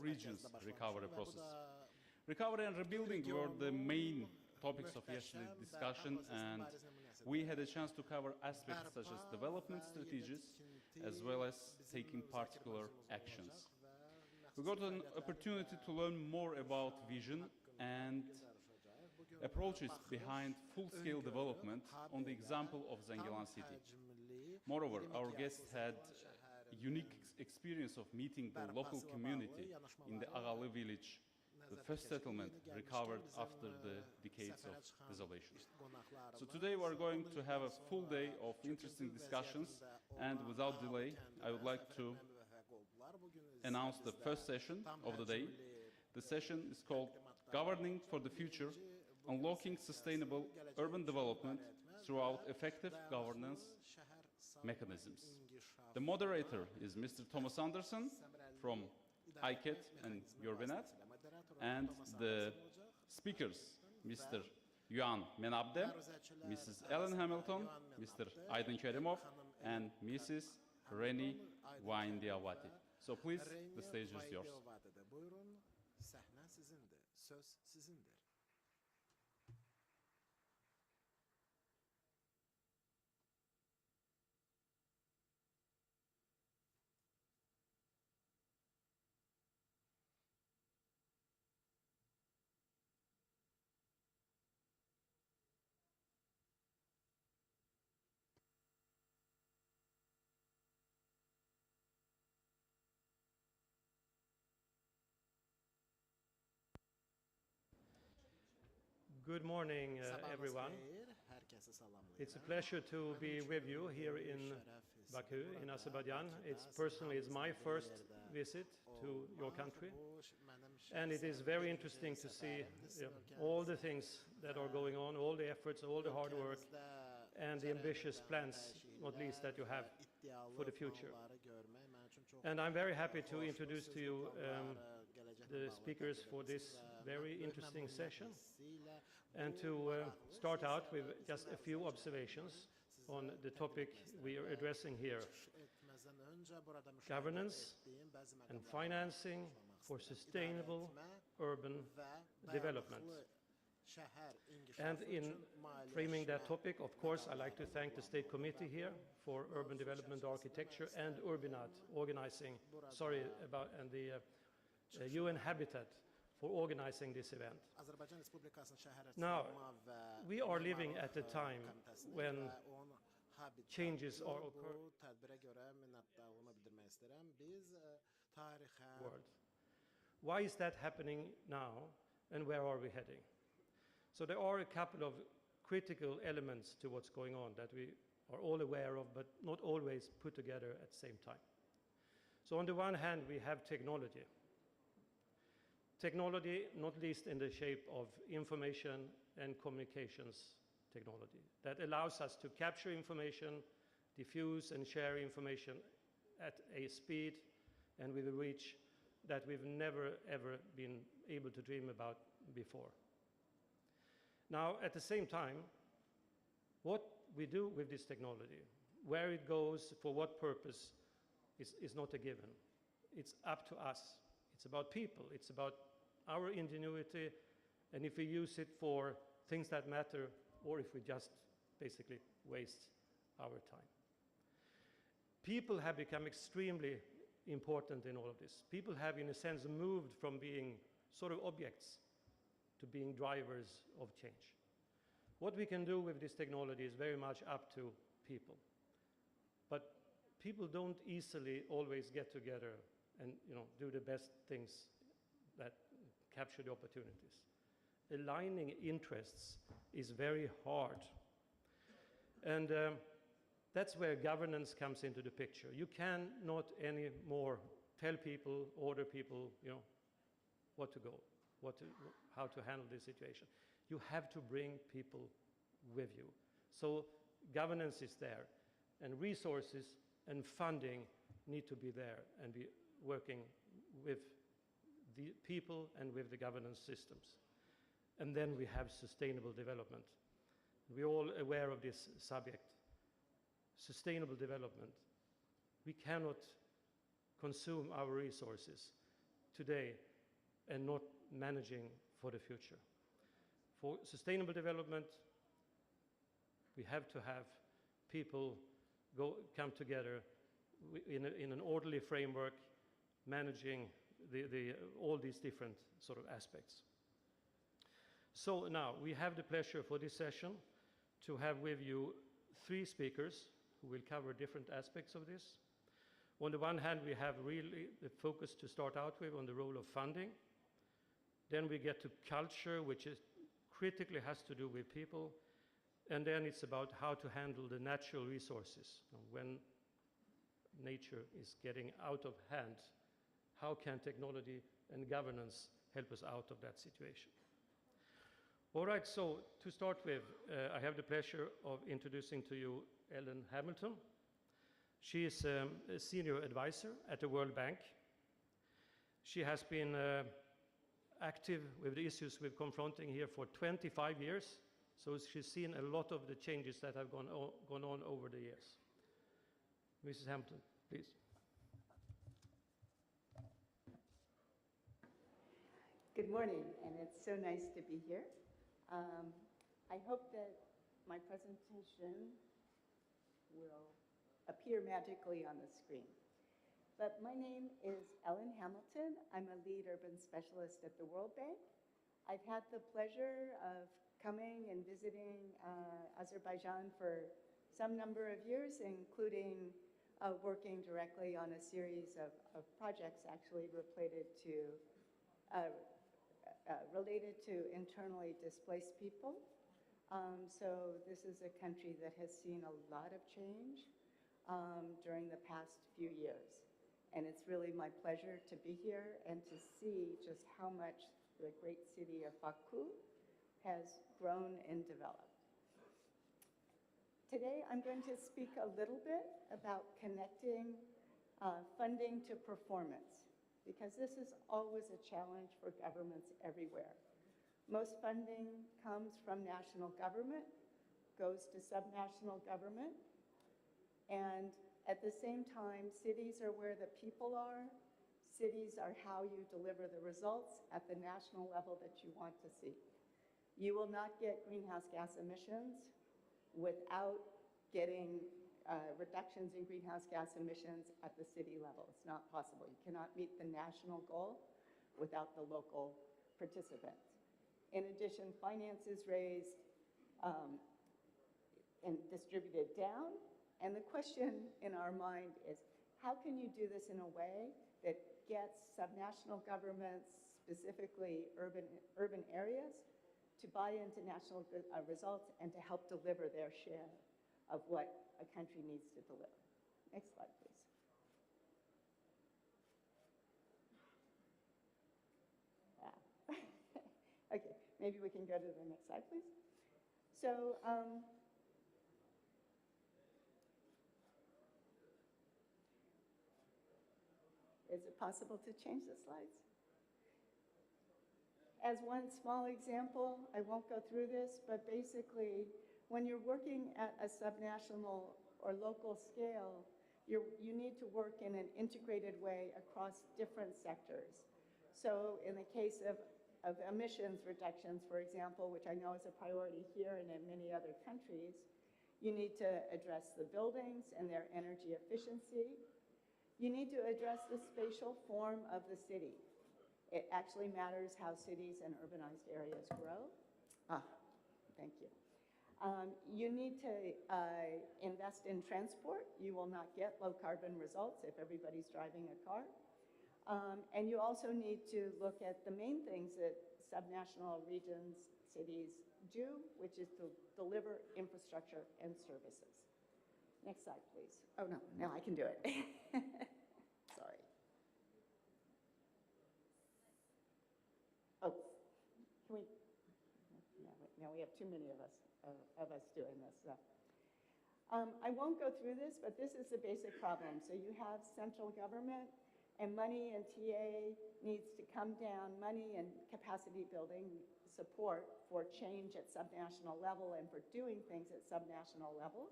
region's recovery process. Recovery and rebuilding were the main topics of yesterday's discussion, and we had a chance to cover aspects such as development strategies as well as taking particular actions. We got an opportunity to learn more about vision and approaches behind full-scale development on the example of Zangilan city. Moreover, our guests had a unique experience of meeting the local community in the Ağalı village, the first settlement recovered after the decades of desolation. So today we are going to have a full day of interesting discussions, and without delay, I would like to announce the first session of the day. The session is called Governing for the Future, Unlocking Sustainable Urban Development Throughout Effective Governance Mechanisms. The moderator is Mr. Thomas Andersson from ICAT and Urbinat, and the speakers, Mr. Yuan Menabde, Mrs. Ellen Hamilton, Mr. Aydın Kerimov, and Mrs. Reni Waindiavati. So please, the stage is yours. Good morning, everyone. It's a pleasure to be with you here in Baku, in Azerbaijan. It's my first visit to your country, and it is very interesting to see all the things that are going on, all the efforts, all the hard work, and the ambitious plans, not least, that you have for the future. And I'm very happy to introduce to you the speakers for this very interesting session, and to start out with just a few observations on the topic we are addressing here: governance and financing for sustainable urban development. And in framing that topic, of course, I'd like to thank the State Committee here for Urban Development Architecture and Urbinat organizing, and the UN Habitat for organizing this event. Now, we are living at a time when changes are occurring world. Why is that happening now, and where are we heading? So there are a couple of critical elements to what's going on that we are all aware of, but not always put together at the same time. So on the one hand, we have technology. Technology, not least in the shape of information and communications technology, that allows us to capture information, diffuse and share information at a speed and with a reach that we've never ever been able to dream about before. Now, at the same time, what we do with this technology, where it goes, for what purpose, is not a given. It's up to us. It's about people. It's about our ingenuity, and if we use it for things that matter, or if we just basically waste our time. People have become extremely important in all of this. People have, in a sense, moved from being sort of objects to being drivers of change. What we can do with this technology is very much up to people. But people don't easily always get together and do the best things that capture the opportunities. Aligning interests is very hard. And that's where governance comes into the picture. You cannot anymore tell people, order people, what to go, how to handle this situation. You have to bring people with you. So governance is there, and resources and funding need to be there and be working with the people and with the governance systems. And then we have sustainable development. We're all aware of this subject. Sustainable development. We cannot consume our resources today and not managing for the future. For sustainable development, we have to have people come together in an orderly framework, managing all these different sort of aspects. So now we have the pleasure for this session to have with you 3 speakers who will cover different aspects of this. On the one hand, we have really the focus to start out with on the role of funding. Then we get to culture, which critically has to do with people. And then it's about how to handle the natural resources. When nature is getting out of hand, how can technology and governance help us out of that situation? All right, so to start with, I have the pleasure of introducing to you Ellen Hamilton. She is a senior advisor at the World Bank. She has been active with the issues we're confronting here for 25 years, so she's seen a lot of the changes that have gone on over the years. Mrs. Hamilton, please. Good morning, and it's so nice to be here. I hope that my presentation will appear magically on the screen. But my name is Ellen Hamilton. I'm a lead urban specialist at the World Bank. I've had the pleasure of coming and visiting Azerbaijan for some number of years, including working directly on a series of projects actually related to internally displaced people. So this is a country that has seen a lot of change during the past few years. And it's really my pleasure to be here and to see just how much the great city of Baku has grown and developed. Today, I'm going to speak a little bit about connecting funding to performance, because this is always a challenge for governments everywhere. Most funding comes from national government, goes to subnational government, and at the same time, cities are where the people are. Cities are how you deliver the results at the national level that you want to see. You will not get greenhouse gas emissions without getting reductions in greenhouse gas emissions at the city level. It's not possible. You cannot meet the national goal without the local participants. In addition, finance is raised and distributed down. And the question in our mind is, how can you do this in a way that gets subnational governments, specifically urban areas, to buy into national results and to help deliver their share of what a country needs to deliver? Next slide, please. Okay, maybe we can go to the next slide, please. So, is it possible to change the slides? As one small example, I won't go through this, but basically, when you're working at a subnational or local scale, you need to work in an integrated way across different sectors. So in the case of emissions reductions, for example, which I know is a priority here and in many other countries, you need to address the buildings and their energy efficiency. You need to address the spatial form of the city. It actually matters how cities and urbanized areas grow. Thank you. You need to invest in transport. You will not get low carbon results if everybody's driving a car. And you also need to look at the main things that subnational regions, cities do, which is to deliver infrastructure and services. Next slide, please. Oh, no, now I can do it. Sorry. Oh, can we? Now we have too many of us doing this. So. I won't go through this, but this is the basic problem. So you have central government, and money and TA needs to come down. Money and capacity building support for change at subnational level and for doing things at subnational level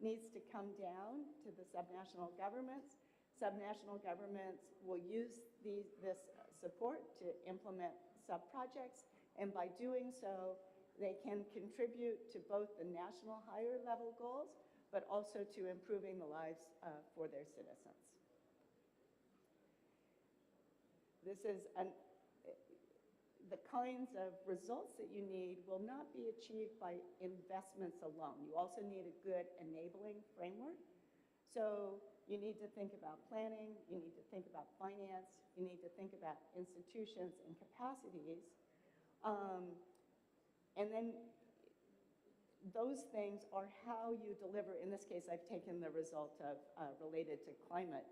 needs to come down to the subnational governments. Subnational governments will use this support to implement sub-projects, and by doing so, they can contribute to both the national higher level goals, but also to improving the lives for their citizens. This is the kinds of results that you need will not be achieved by investments alone. You also need a good enabling framework. So you need to think about planning, you need to think about finance, you need to think about institutions and capacities. And then those things are how you deliver. In this case, I've taken the result of related to climate.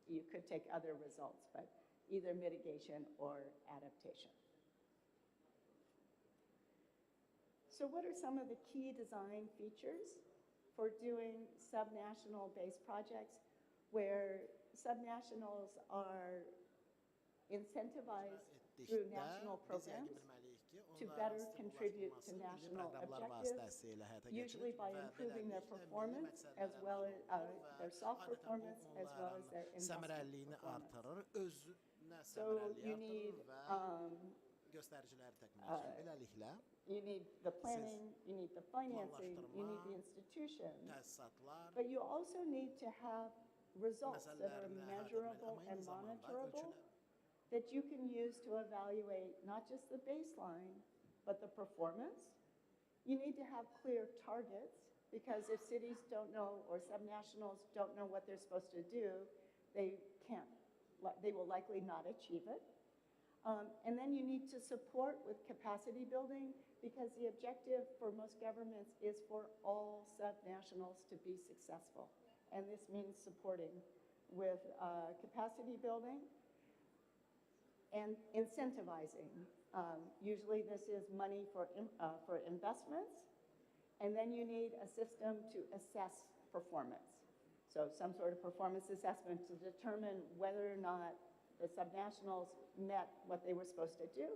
You could take other results, but either mitigation or adaptation. So what are some of the key design features for doing subnational based projects where subnationals are incentivized through national programs to better contribute to national objectives, usually by improving their performance as well as their soft performance as well as their investment performance. So you need you need the planning, you need the financing, you need the institutions, but you also need to have results that are measurable and monitorable that you can use to evaluate not just the baseline, but the performance. You need to have clear targets, because if cities don't know or subnationals don't know what they're supposed to do, they will likely not achieve it. And then you need to support with capacity building, because the objective for most governments is for all subnationals to be successful. And this means supporting with capacity building and incentivizing. Usually this is money for investments. And then you need a system to assess performance. So some sort of performance assessment to determine whether or not the subnationals met what they were supposed to do,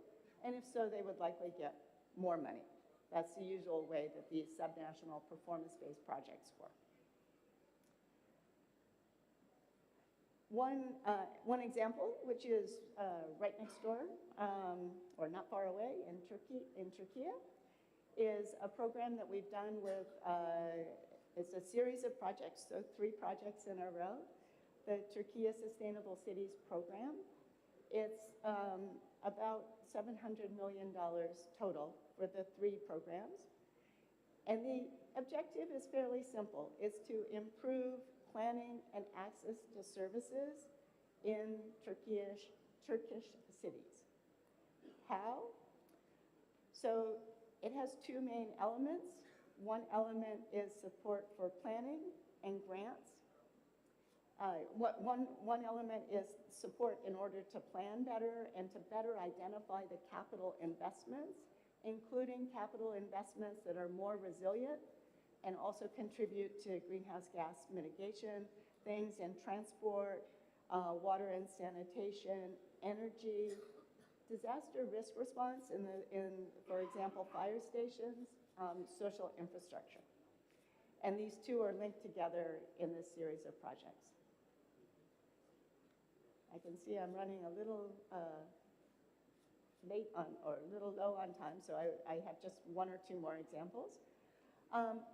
and if so, they would likely get more money. That's the usual way that these subnational performance-based projects work. One example, which is right next door, or not far away in Turkey, is a program that we've done with, it's a series of projects, so 3 projects in a row. The Turkey Sustainable Cities Program. It's about $700 million total for the 3 programs. And the objective is fairly simple. It's to improve planning and access to services in Turkish cities. How? So it has 2 main elements. One element is support for planning and grants. One element is support in order to plan better and to better identify the capital investments, including capital investments that are more resilient and also contribute to greenhouse gas mitigation, things in transport, water and sanitation, energy, disaster risk response for example, fire stations, social infrastructure. And these 2 are linked together in this series of projects. I can see I'm running a little late on, or a little low on time, so I have just 1 or 2 more examples.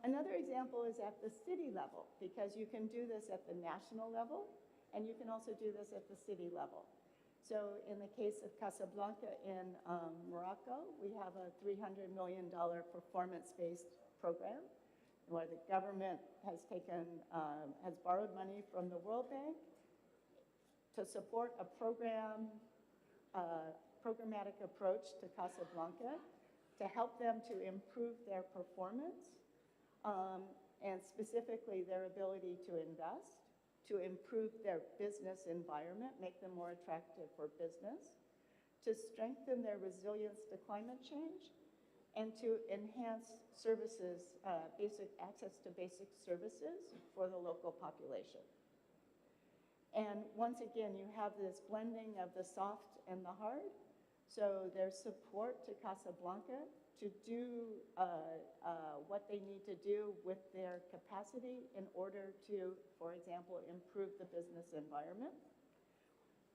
Another example is at the city level, because you can do this at the national level, and you can also do this at the city level. So in the case of Casablanca in Morocco, we have a $300 million performance-based program, where the government has borrowed money from the World Bank to support a programmatic approach to Casablanca to help them to improve their performance, and specifically their ability to invest, to improve their business environment, make them more attractive for business, to strengthen their resilience to climate change, and to enhance services, basic access to basic services for the local population. And once again, you have this blending of the soft and the hard. So there's support to Casablanca to do what they need to do with their capacity in order to, for example, improve the business environment.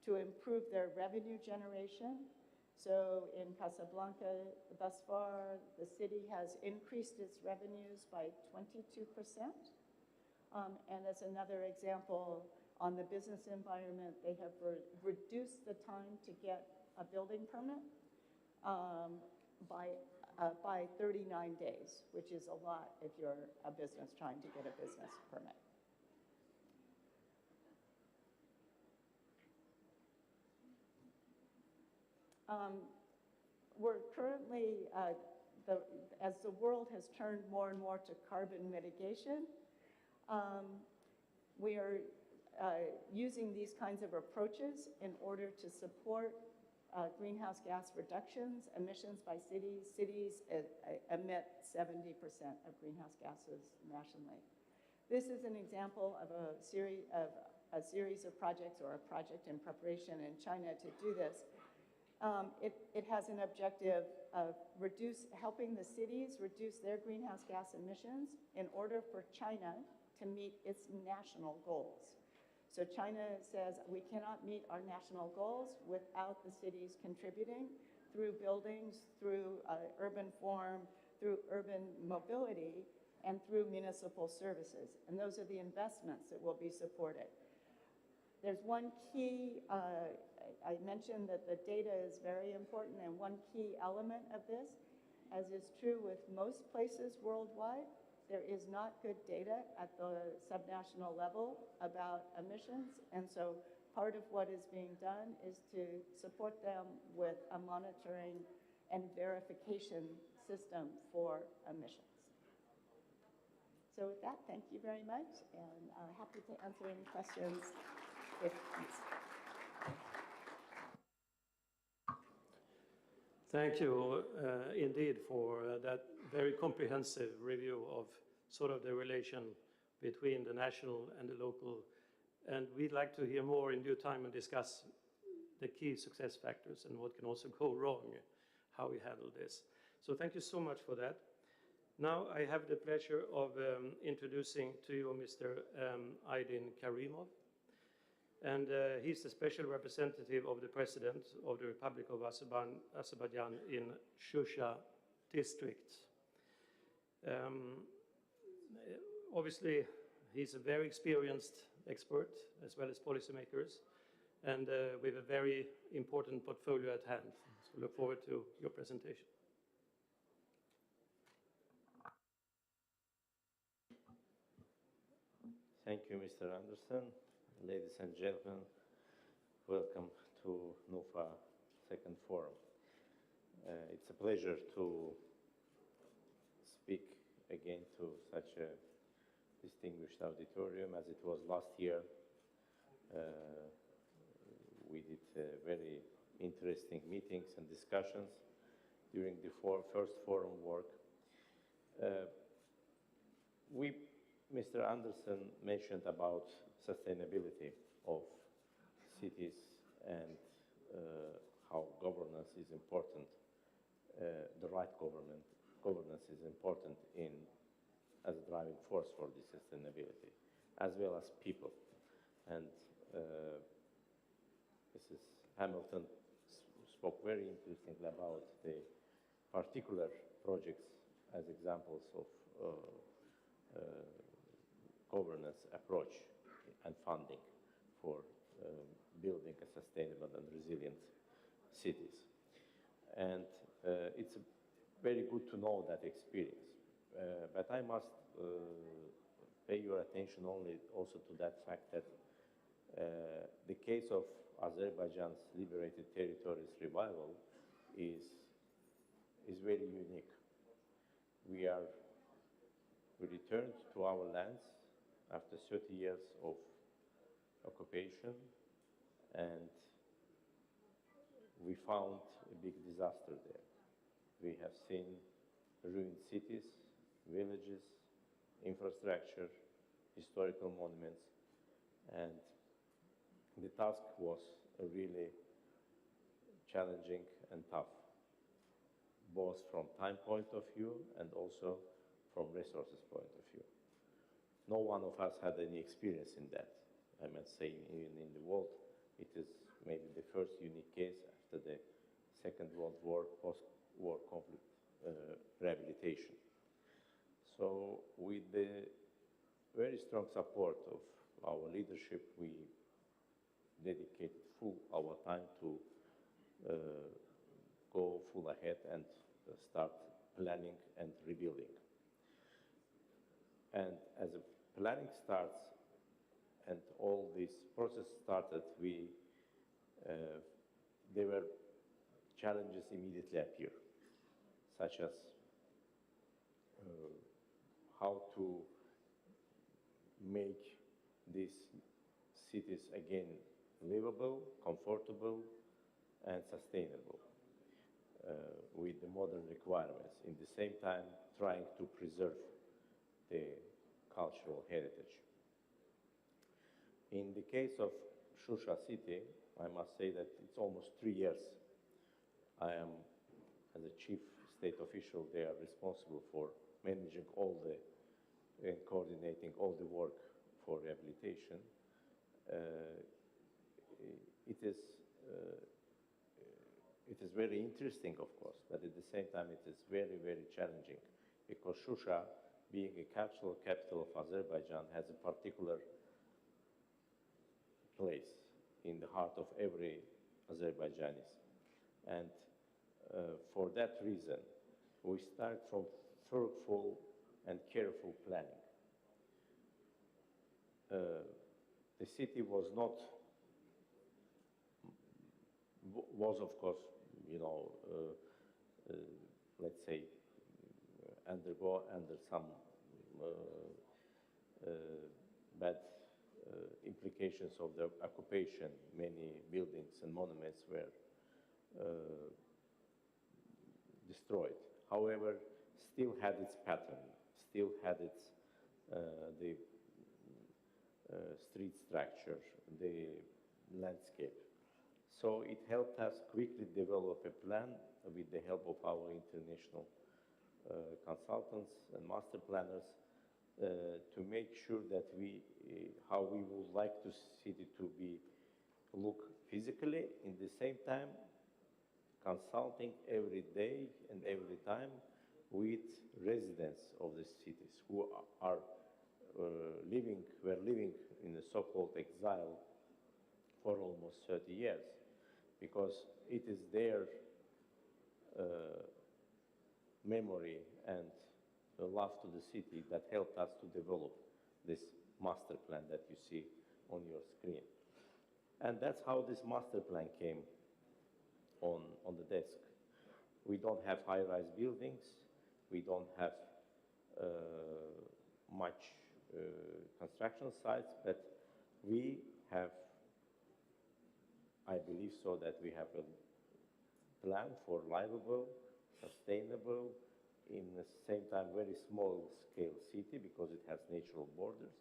to improve their revenue generation. So in Casablanca, thus far, the city has increased its revenues by 22%. And as another example, on the business environment, they have reduced the time to get a building permit by 39 days, which is a lot if you're a business trying to get a business permit. We're currently, as the world has turned more and more to carbon mitigation, we are using these kinds of approaches in order to support greenhouse gas reductions, emissions by cities. Cities emit 70% of greenhouse gases nationally. This is an example of a series of projects, or a project in preparation in China to do this. It has an objective of helping the cities reduce their greenhouse gas emissions in order for China to meet its national goals. So China says we cannot meet our national goals without the cities contributing through buildings, through urban form, through urban mobility, and through municipal services. And those are the investments that will be supported. There's one key, I mentioned that the data is very important, and one key element of this, as is true with most places worldwide, there is not good data at the subnational level about emissions, and so part of what is being done is to support them with a monitoring and verification system for emissions. So with that, thank you very much, and happy to answer any questions if Thank you indeed for that very comprehensive review of sort of the relation between the national and the local. And we'd like to hear more in due time and discuss the key success factors and what can also go wrong, how we handle this. So thank you so much for that. Now I have the pleasure of introducing to you Mr. Aydin Karimov. And he's the special representative of the President of the Republic of Azerbaijan in Shusha district. Obviously, he's a very experienced expert, as well as policymakers, and with a very important portfolio at hand. So look forward to your presentation. Thank you, Mr. Andersson. Ladies and gentlemen, welcome to NUFA Second Forum. It's a pleasure to speak again to such a distinguished auditorium as it was last year. We did very interesting meetings and discussions during the first forum work. Mr. Andersson mentioned about sustainability of cities and how governance is important. The right governance is important as a driving force for the sustainability, as well as people. And Mrs. Hamilton spoke very interestingly about the particular projects as examples of governance approach and funding for building a sustainable and resilient cities. And it's very good to know that experience. But I must pay your attention also to that fact that the case of Azerbaijan's liberated territories revival is very unique. We returned to our lands after 30 years of occupation, and we found a big disaster there. We have seen ruined cities, villages, infrastructure, historical monuments, and the task was really challenging and tough, both from time point of view and also from resources point of view. No one of us had any experience in that. I must say, even in the world, it is maybe first unique case after the Second World War, post-war conflict rehabilitation. So with the very strong support of our leadership, we dedicated full our time to go full ahead and start planning and rebuilding. And as the planning starts and all this process started, there were challenges immediately appear, such as how to make these cities again livable, comfortable, and sustainable with the modern requirements, in the same time trying to preserve the cultural heritage. In the case of Shusha city, I must say that it's almost 3 years I am, as a chief state official there, responsible for managing all the and coordinating all the work for rehabilitation. It is very interesting, of course, but at the same time it is very, very challenging, because Shusha, being a cultural capital of Azerbaijan, has a particular place in the heart of every Azerbaijanis. And for that reason, we start from thoughtful and careful planning. The city was of course, let's say, under some bad implications of the occupation. Many buildings and monuments were destroyed. However, still had its pattern, still had its the street structure, the landscape. So it helped us quickly develop a plan with the help of our international consultants and master planners to make sure that how we would like the city to look physically, in the same time consulting every day and every time with residents of the cities who were living in a so-called exile for almost 30 years, because it is their memory and love to the city that helped us to develop this master plan that you see on your screen. And that's how this master plan came on the desk. We don't have high-rise buildings. We don't have much construction sites, but we have, I believe so, that we have a plan for livable, sustainable, in the same time very small-scale city, because it has natural borders,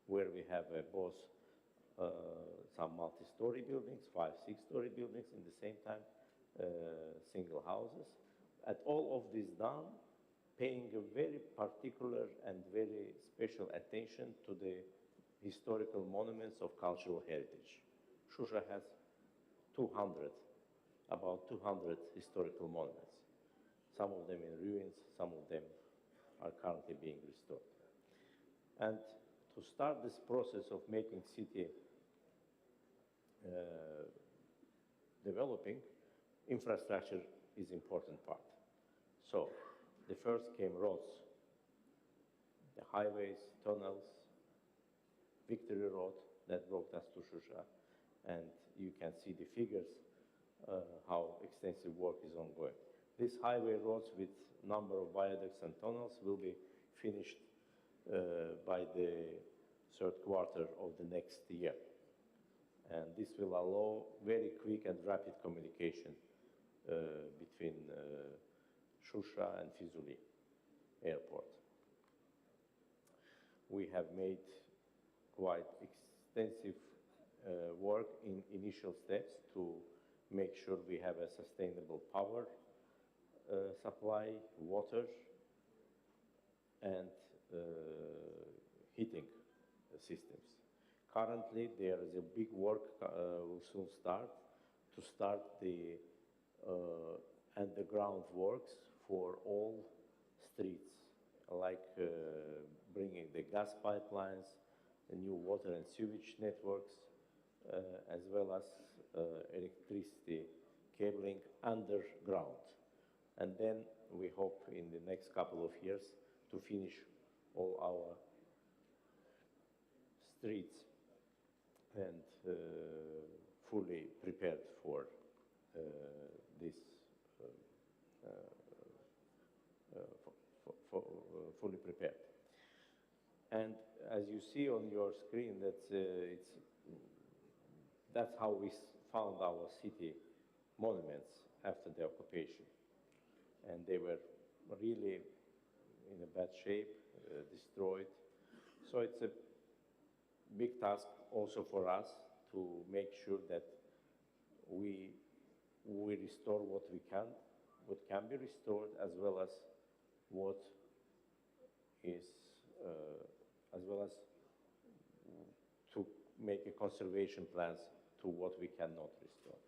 where we have both some multi-story buildings, 5, 6-story buildings, in the same time single houses. And all of this done, paying a very particular and very special attention to the historical monuments of cultural heritage. Shusha has about 200 historical monuments. Some of them in ruins, some of them are currently being restored. And to start this process of making city developing, infrastructure is important part. So the first came roads, the highways, tunnels, Victory Road that brought us to Shusha, and you can see the figures how extensive work is ongoing. These highway roads with number of viaducts and tunnels will be finished by the third quarter of the next year. And this will allow very quick and rapid communication between Shusha and Fizuli airport. We have made quite extensive work in initial steps to make sure we have a sustainable power supply, water, and heating systems. Currently, there is a big work will soon start the underground works for all streets, like bringing the gas pipelines, the new water and sewage networks, as well as electricity cabling underground. And then we hope in the next couple of years to finish all our streets and fully prepared for this, fully prepared. And as you see on your screen, that's how we found our city monuments after the occupation. And they were really in a bad shape, destroyed. So it's a big task also for us to make sure that we restore what can be restored, as well as what is, as well as to make a conservation plans to what we cannot restore.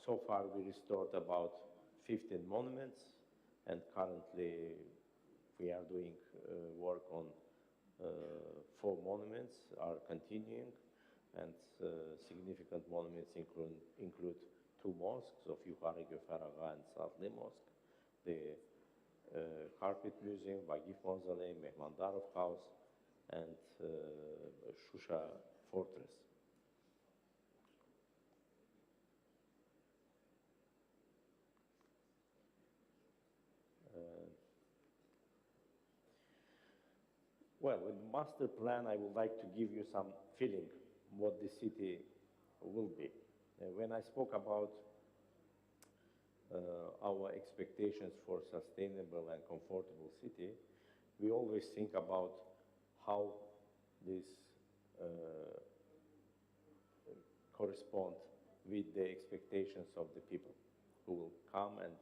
So far, we restored about 15 monuments, and currently we are doing work on 4 monuments are continuing, and significant monuments include 2 mosques of Yukhari Göfaraga and Sadli Mosque, the Carpet Museum, Vagif Mausoleum, Mehmandarov House, and Shusha Fortress. Well, with the master plan, I would like to give you some feeling what the city will be. When I spoke about our expectations for sustainable and comfortable city, we always think about how this correspond with the expectations of the people who will come and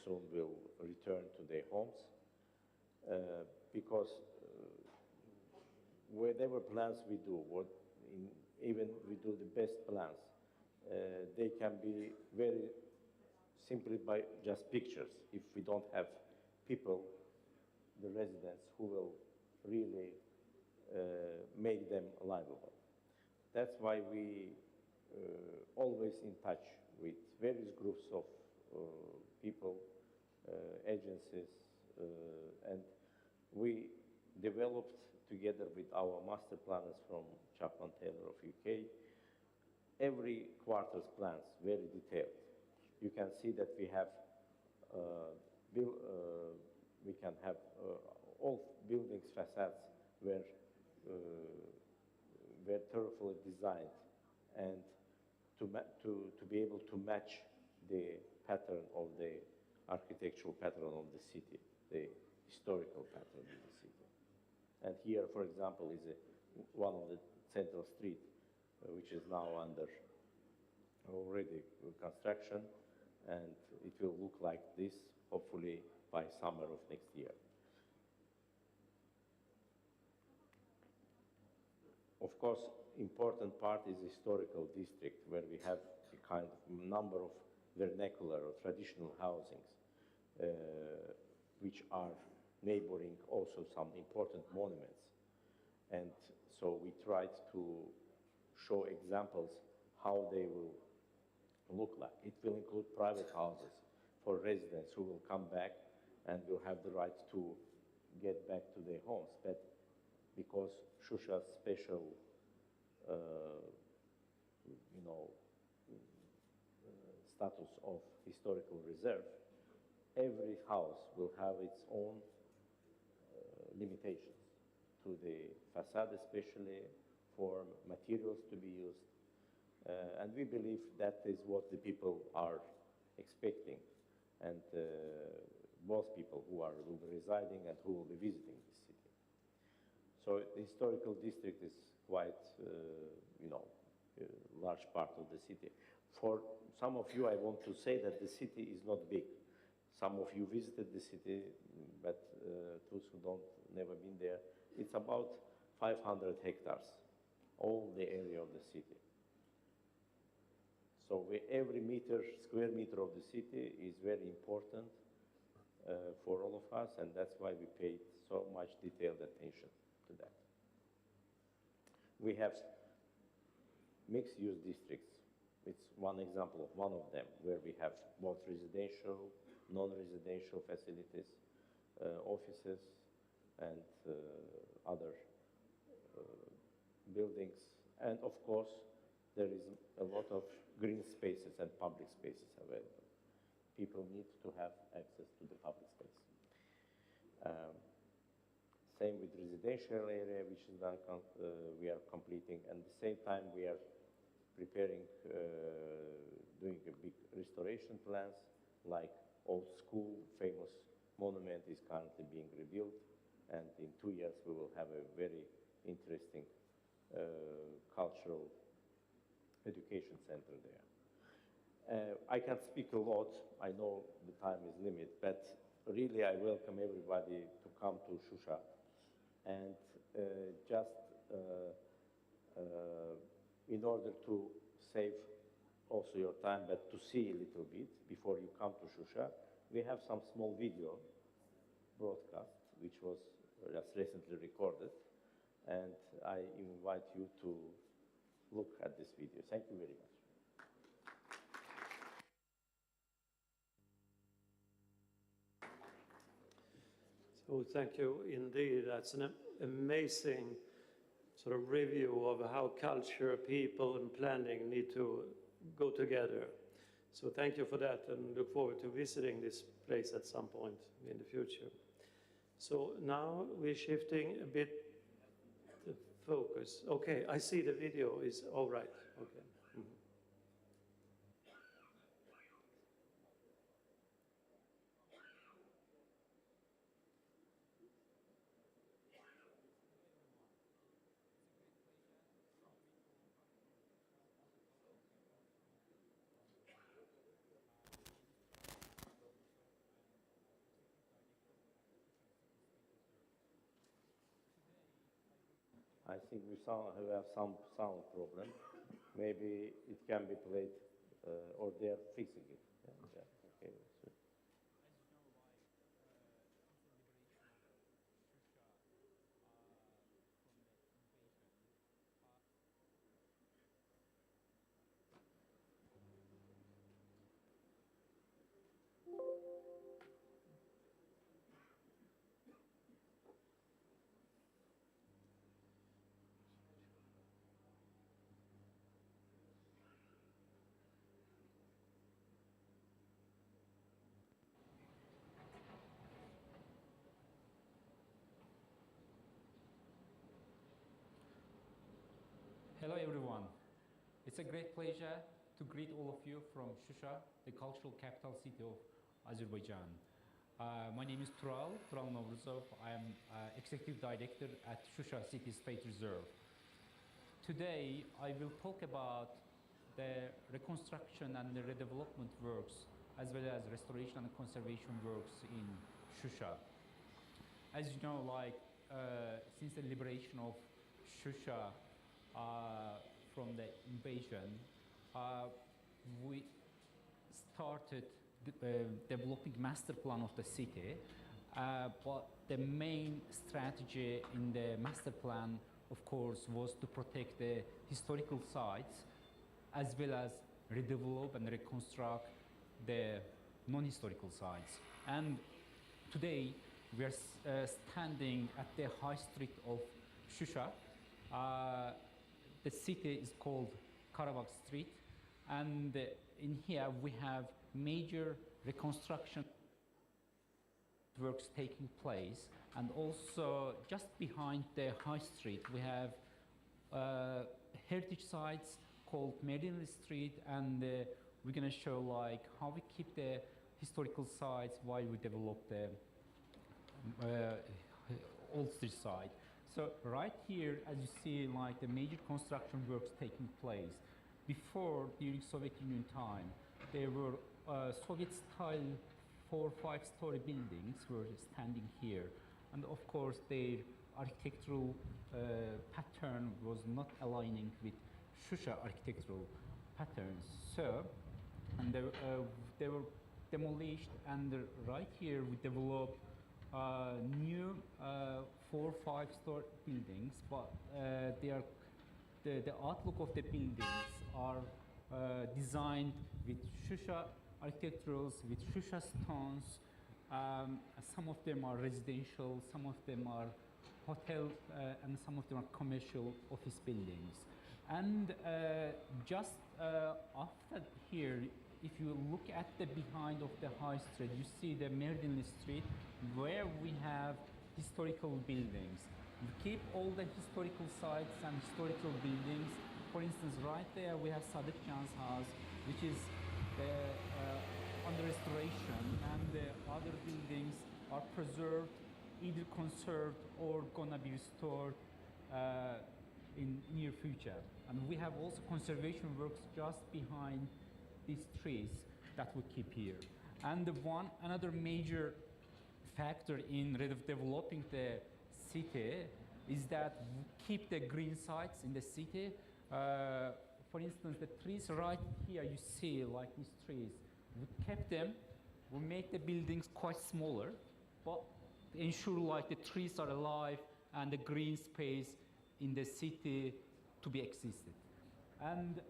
soon will return to their homes. Because whatever plans we do, even we do the best plans, they can be very simply by just pictures if we don't have people, the residents, who will really make them livable. That's why we always in touch with various groups of people, agencies, and we developed together with our master planners from Chapman Taylor of UK every quarter's plans, very detailed. You can see that we have all buildings facades were thoroughly designed, and to be able to match the pattern of the architectural pattern of the city, the historical pattern of the city. And here, for example, is one of the central street, which is now under already construction, and it will look like this, hopefully by summer of next year. Of course, important part is historical district, where we have a kind of number of vernacular or traditional housings, which are neighboring also some important monuments. And so we tried to show examples how they will look like. It will include private houses for residents who will come back and will have the right to get back to their homes. But because Shusha's special, status of historical reserve, every house will have its own limitations to the facade, especially for materials to be used. And we believe that is what the people are expecting, and both people who will be residing and who will be visiting the city. So the historical district is quite, large part of the city. For some of you, I want to say that the city is not big. Some of you visited the city, but those who never been there, It's about 500 hectares, all the area of the city. So every square meter of the city is very important for all of us, and that's why we paid so much detailed attention to that. We have mixed-use districts. It's one example of one of them, where we have both residential, non-residential facilities, offices, and other buildings. And of course, there is a lot of green spaces and public spaces available. People need to have access to the public space. Same with residential area, which is done, we are completing. And at the same time, we are preparing, doing a big restoration plans, like old school famous monument is currently being rebuilt. And in 2 years, we will have a very interesting cultural education center there. I can't speak a lot. I know the time is limited, but really I welcome everybody to come to Shusha. And just in order to save also your time, but to see a little bit before you come to Shusha, we have some small video broadcast, which was just recently recorded. And I invite you to look at this video. Thank you very much. So thank you indeed. That's an amazing sort of review of how culture, people, and planning need to go together. So thank you for that, and look forward to visiting this place at some point in the future. So now we're shifting a bit the focus. Okay, I see the video is all right. Okay. I think we have some sound problem. Maybe it can be played, or they're fixing it. Yeah, okay. So. Hello everyone. It's a great pleasure to greet all of you from Shusha, the cultural capital city of Azerbaijan. My name is Tural Novruzov. I am Executive Director at Shusha City State Reserve. Today I will talk about the reconstruction and the redevelopment works, as well as restoration and conservation works in Shusha. As you know, since the liberation of Shusha from the invasion, we started developing master plan of the city, but the main strategy in the master plan, of course, was to protect the historical sites, as well as redevelop and reconstruct the non-historical sites. And today we are standing at the high street of Shusha. The city is called Karabakh Street, and in here we have major reconstruction works taking place, and also just behind the high street we have heritage sites called Merinli Street, and we're going to show how we keep the historical sites while we develop the Old Street side. So right here, as you see, the major construction works taking place. Before, during Soviet Union time, there were Soviet-style 4- or 5-story buildings were standing here, and of course their architectural pattern was not aligning with Shusha architectural patterns. So, and they were demolished, and right here we developed new 4 or 5 story buildings, but they are the outlook of the buildings are designed with Shusha architecturals, with Shusha stones. Some of them are residential, some of them are hotel, and some of them are commercial office buildings. And just after here, if you look at the behind of the high street, you see the Merdinli Street, where we have historical buildings. We keep all the historical sites and historical buildings. For instance, right there we have Sadık Can's house, which is under restoration, and the other buildings are preserved, either conserved or gonna be restored in near future. And we have also conservation works just behind these trees that we keep here. And another major factor in developing the city is that we keep the green sites in the city. For instance, the trees right here you see, like these trees, we kept them. We make the buildings quite smaller, but ensure like the trees are alive and the green space in the city to be existed. And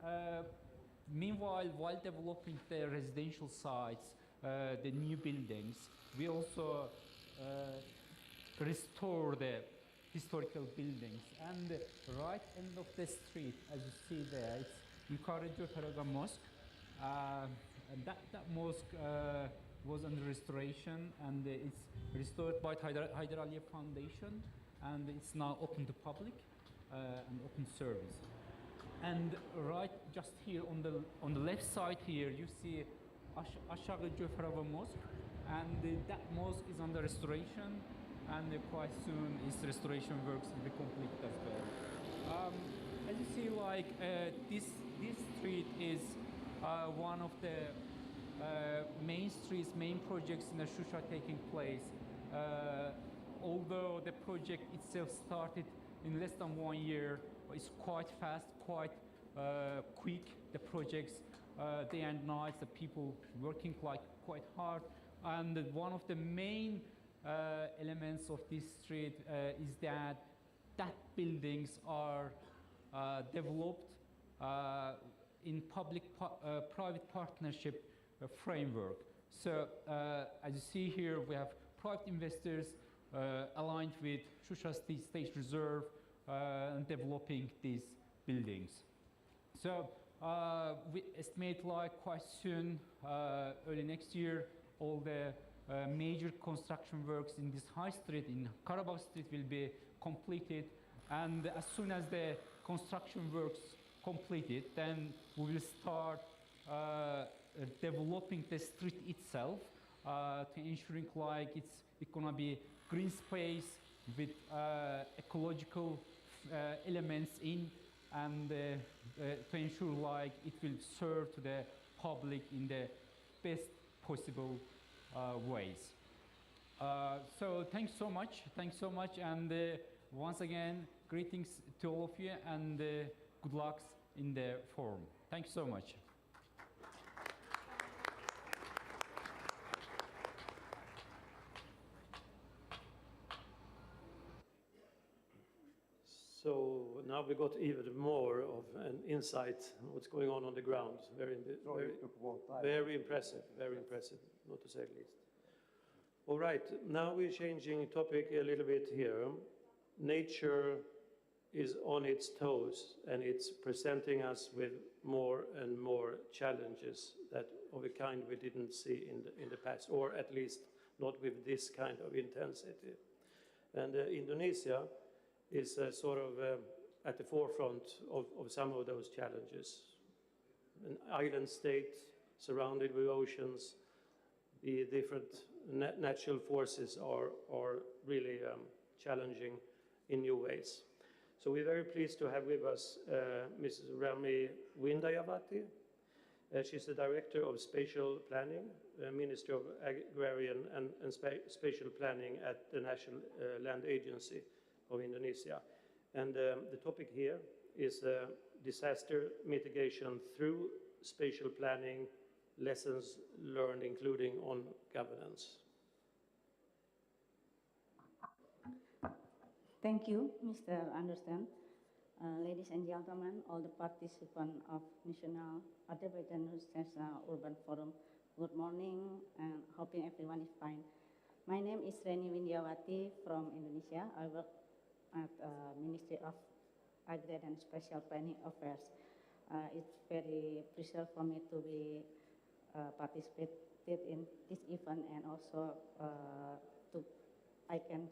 meanwhile, while developing the residential sites, the new buildings, we also restore the historical buildings. And the right end of the street, as you see there, it's Yukarı Cöferaga Mosque. And that mosque was under restoration, and it's restored by Haydar Aliyev Foundation, and it's now open to public and open service. And right just here on the left side here, you see Aşağı Cöferaga Mosque, and that mosque is under restoration, and quite soon its restoration works will be completed as well. As you see, like this street is one of the main streets, main projects in the Shusha taking place. Although the project itself started in less than 1 year, it's quite fast, quite quick. The projects, day and night, the people working quite hard. And one of the main elements of this street is that buildings are developed in public-private partnership framework. So as you see here, we have private investors aligned with Shusha State Reserve and developing these buildings. So we estimate like quite soon, early next year, all the major construction works in this high street, in Karabağ Street, will be completed. And as soon as the construction works completed, then we will start developing the street itself to ensuring like it's gonna be green space with ecological elements in, and to ensure like it will serve to the public in the best possible ways. So thanks so much, and once again, greetings to all of you, and good luck in the forum. Thanks so much. So now we got even more of an insight on what's going on the ground. Very impressive, not to say the least. All right, now we're changing topic a little bit here. Nature is on its toes, and it's presenting us with more and more challenges that of a kind we didn't see in the past, or at least not with this kind of intensity. And Indonesia is sort of at the forefront of some of those challenges. An island state surrounded with oceans, the different natural forces are really challenging in new ways. So we're very pleased to have with us Mrs. Rami Windayavati. She's the Director of Spatial Planning, Ministry of Agrarian and Spatial Planning at the National Land Agency of Indonesia. And the topic here is disaster mitigation through spatial planning, lessons learned, including on governance. Thank you, Mr. Andersson. Ladies and gentlemen, all the participants of National Azerbaijan National Urban Forum, good morning, and hoping everyone is fine. My name is Reni Windiawati from Indonesia. I work at Ministry of Agri and Special Planning Affairs. It's very precious for me to be participated in this event, and also I can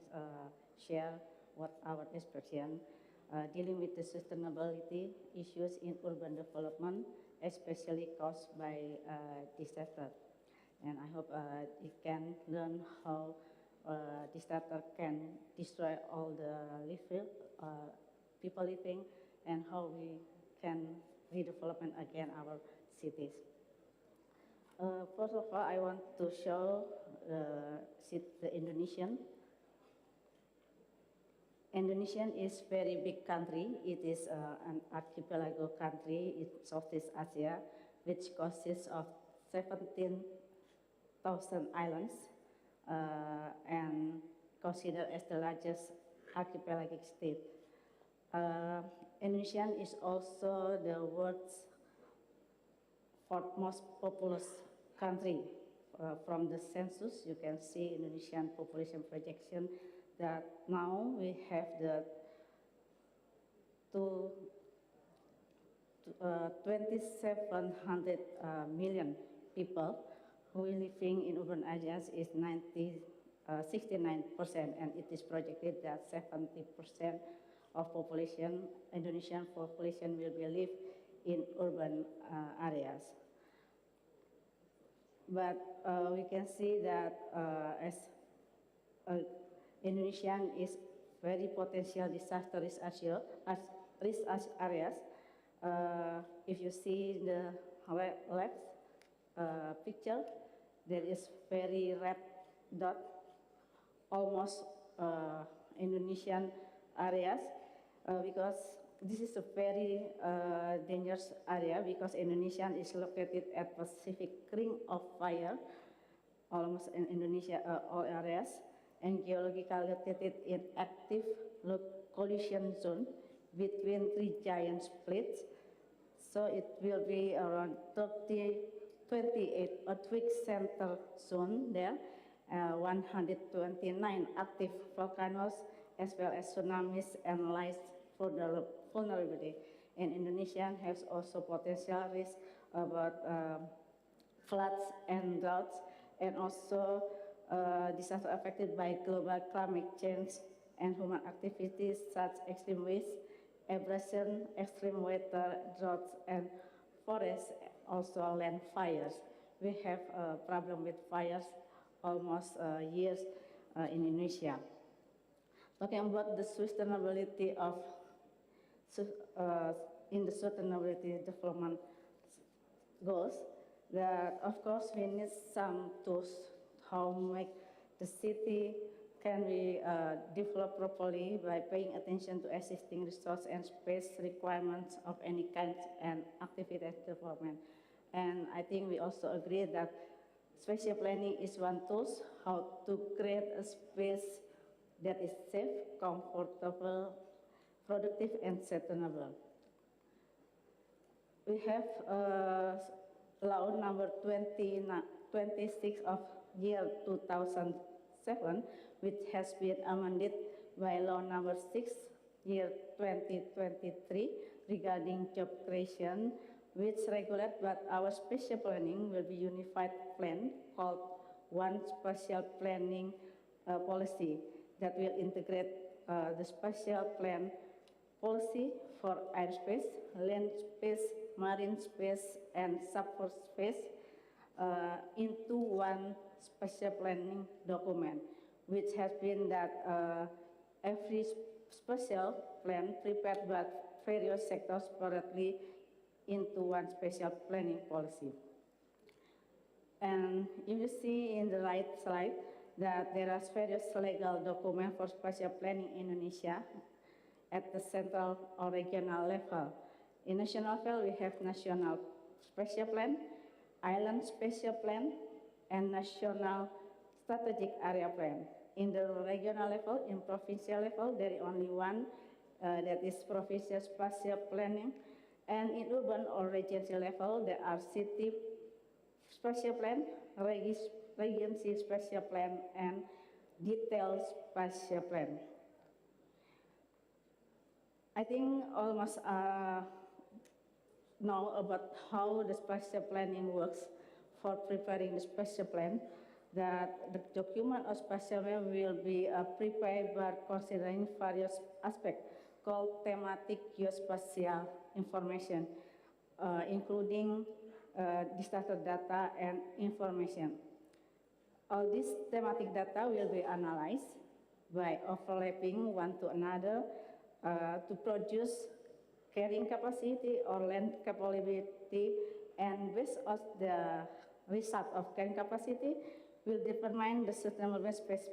share what our expression dealing with the sustainability issues in urban development, especially caused by disaster. And I hope it can learn how disaster can destroy all the people living, and how we can redevelop again our cities. First of all, I want to show the Indonesian. Indonesia is very big country. It is an archipelago country in Southeast Asia, which consists of 17,000 islands and considered as the largest archipelagic state. Indonesia is also the world's fourth most populous country. From the census, you can see Indonesian population projection that now we have the 2,700 million people who are living in urban areas is 69%, and it is projected that 70% of population, Indonesian population, will be live in urban areas. But we can see that as Indonesia is very potential disaster risk areas. If you see the left picture, there is very red dot, almost Indonesian areas, because this is a very dangerous area, because Indonesia is located at Pacific Ring of Fire, almost in Indonesia, all areas, and geologically located in active collision zone between three giant plates. So it will be around 28 earthquake center zone there, 129 active volcanoes, as well as tsunamis and lies vulnerability. And Indonesia has also potential risk about floods and droughts, and also disaster affected by global climate change and human activities such extreme winds, abrasion, extreme weather, droughts, and forests, also land fires. We have a problem with fires almost years in Indonesia. Talking about the sustainability of in the sustainability development goals, that of course we need some tools how make the city can be developed properly by paying attention to existing resource and space requirements of any kind and activity development. And I think we also agree that spatial planning is one tool how to create a space that is safe, comfortable, productive, and sustainable. We have law number 26 of year 2007, which has been amended by law number 6 year 2023 regarding job creation, which regulate that our spatial planning will be unified plan called one spatial planning policy that will integrate the spatial plan policy for airspace, land space, marine space, and subspace into one spatial planning document, which has been that every spatial plan prepared by various sectors separately into one spatial planning policy. And if you see in the right slide, that there are various legal documents for spatial planning in Indonesia at the central or regional level. In national level, we have National Spatial Plan, Island Spatial Plan, and National Strategic Area Plan. In the regional level, in provincial level, there is only one, that is Provincial Spatial Planning. And in urban or regency level, there are City Spatial Plan, Regency Spatial Plan, and Detailed Spatial Plan. I think almost know about how the spatial planning works for preparing the spatial plan, that the document of spatial plan will be prepared by considering various aspects called thematic geospatial information, including disaster data and information. All this thematic data will be analyzed by overlapping one to another to produce carrying capacity or land capability, and based on the result of carrying capacity will determine the sustainable space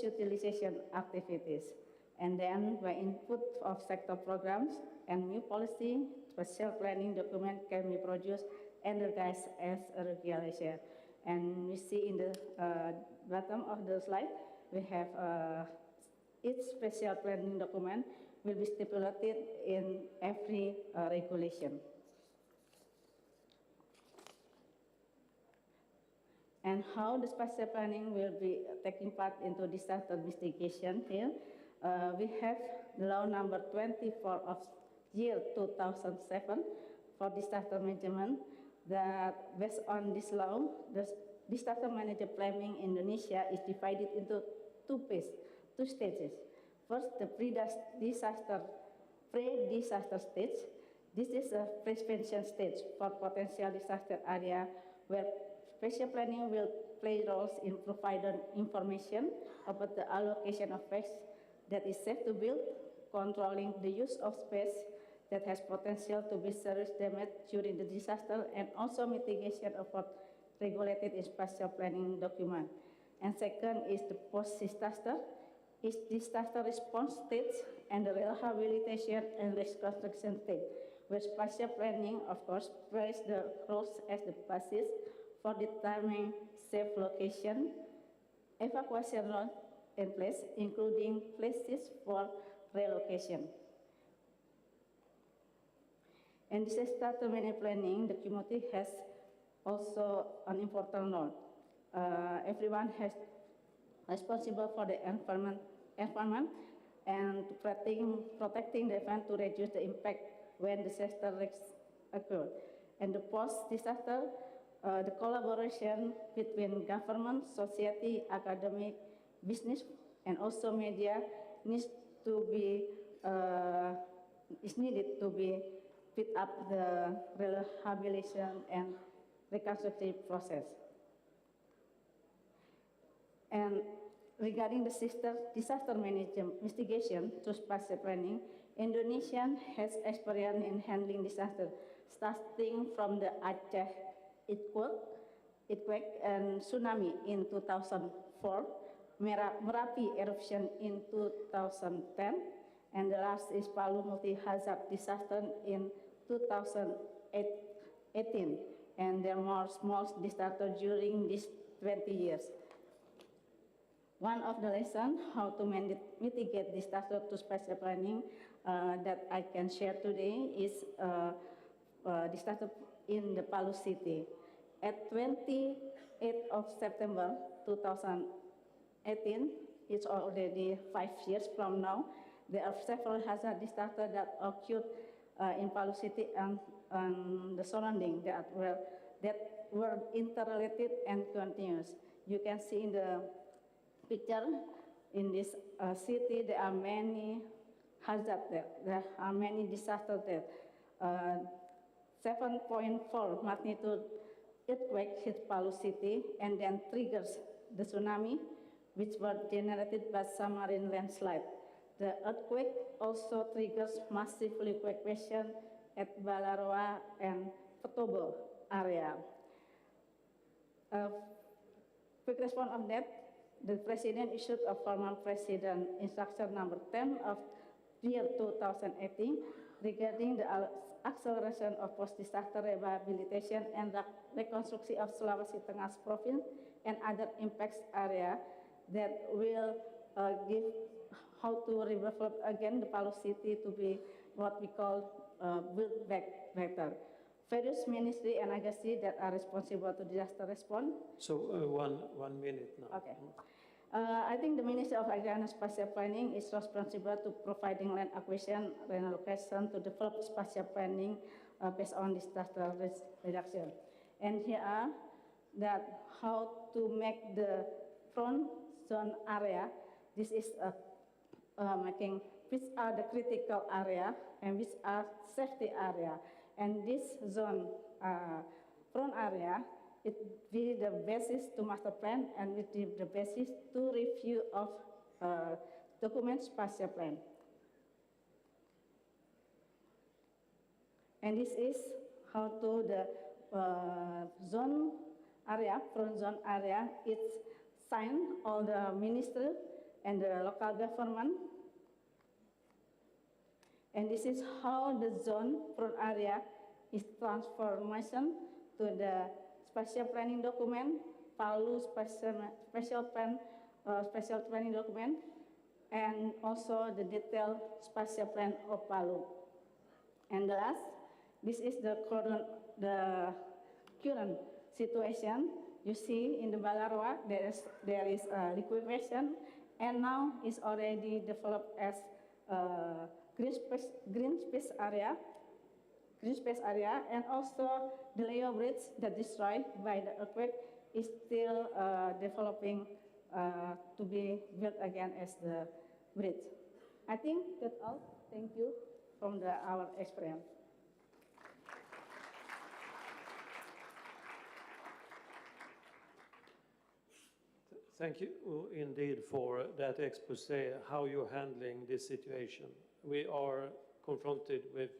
utilization activities. And then by input of sector programs and new policy, spatial planning document can be produced and revised as a regulation. And we see in the bottom of the slide, we have each spatial planning document will be stipulated in every regulation. And how the spatial planning will be taking part into disaster mitigation here. We have law number 24 of year 2007 for disaster management, that based on this law, the disaster management planning in Indonesia is divided into two stages. First, the pre-disaster stage. This is a prevention stage for potential disaster area where spatial planning will play roles in providing information about the allocation of space that is safe to build, controlling the use of space that has potential to be serious damage during the disaster, and also mitigation effort regulated in spatial planning document. And second is the post-disaster, is disaster response stage and the rehabilitation and reconstruction stage, where spatial planning, of course, plays the roles as the basis for determining safe location, evacuation routes in place, including places for relocation. And disaster management planning, the community has also an important role. Everyone has responsible for the environment and protecting the environment to reduce the impact when disaster risks occur. And the post-disaster, the collaboration between government, society, academic, business, and also media is needed to be speed up the rehabilitation and reconstructive process. And regarding the disaster management mitigation through spatial planning, Indonesia has experience in handling disaster, starting from the Aceh earthquake and tsunami in 2004, Merapi eruption in 2010, and the last is Palu multi-hazard disaster in 2018, and there are more small disasters during these 20 years. One of the lessons how to mitigate disaster to spatial planning that I can share today is disaster in the Palu city. At 28th of September 2018, it's already 5 years from now, there are several hazard disasters that occurred in Palu city and the surrounding that were interrelated and continuous. You can see in the picture, in this city, there are many hazards there. There are many disasters there. 7.4 magnitude earthquake hit Palu city and then triggers the tsunami, which were generated by submarine landslide. The earthquake also triggers massive liquefaction at Balaroa and Petobo area. quick response of that, the President issued a formal President Instruction number 10 of year 2018 regarding the acceleration of post-disaster rehabilitation and reconstruction of Sulawesi Tengah province and other impacts area that will give how to develop again the Palu city to be what we call build back better. Various ministry and agencies that are responsible to disaster response. So 1 minute now. Okay. I think the Ministry of Agrarian and Spatial Planning is responsible to providing land acquisition, relocation to develop spatial planning based on disaster risk reduction. And here are that how to make the front zone area. This is making which are the critical area and which are safety area. And this zone front area, it be the basis to master plan and it be the basis to review of document spatial plan. And this is how to the zone area, front zone area, it's signed all the minister and the local government. And this is how the zone front area is transformation to the spatial planning document, Palu special planning document, and also the detailed spatial plan of Palu. And the last, this is the current situation. You see in the Balarwa, there is a liquefaction, and now it's already developed as green space area, and also the Leo Bridge that destroyed by the earthquake is still developing to be built again as the bridge. I think that's all. Thank you from our experience. Thank you indeed for that expose, how you're handling this situation. We are confronted with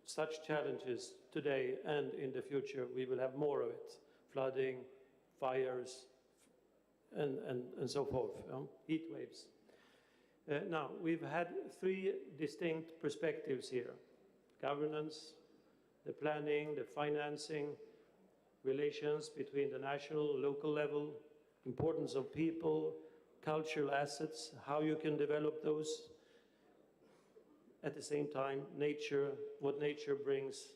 such challenges today and in the future. We will have more of it, flooding, fires, and so forth, heat waves. Now, we've had three distinct perspectives here: governance, the planning, the financing, relations between the national, local level, importance of people, cultural assets, how you can develop those. At the same time, nature, what nature brings.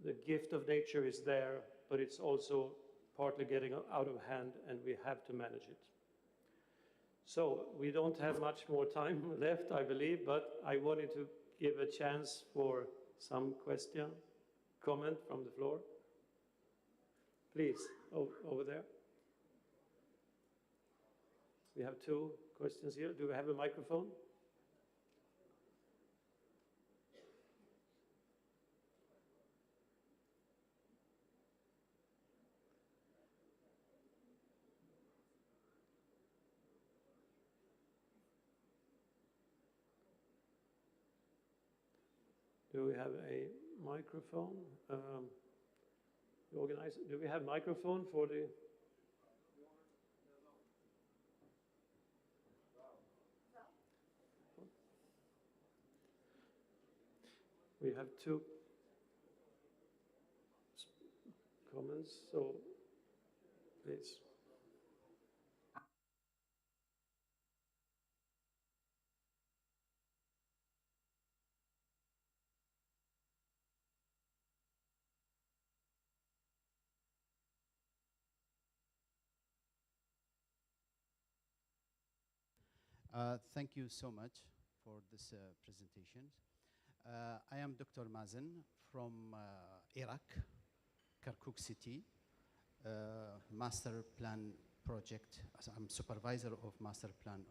The gift of nature is there, but it's also partly getting out of hand, and we have to manage it. So we don't have much more time left, I believe, but I wanted to give a chance for some question, comment from the floor. Please, over there. We have two questions here. Do we have a microphone? Do we have a microphone? Organizer, do we have a microphone for the... We have two comments, so please. Thank you so much for this presentation. I am Dr. Mazen from Iraq, Kirkuk City, Master Plan Project. I'm supervisor of Master Plan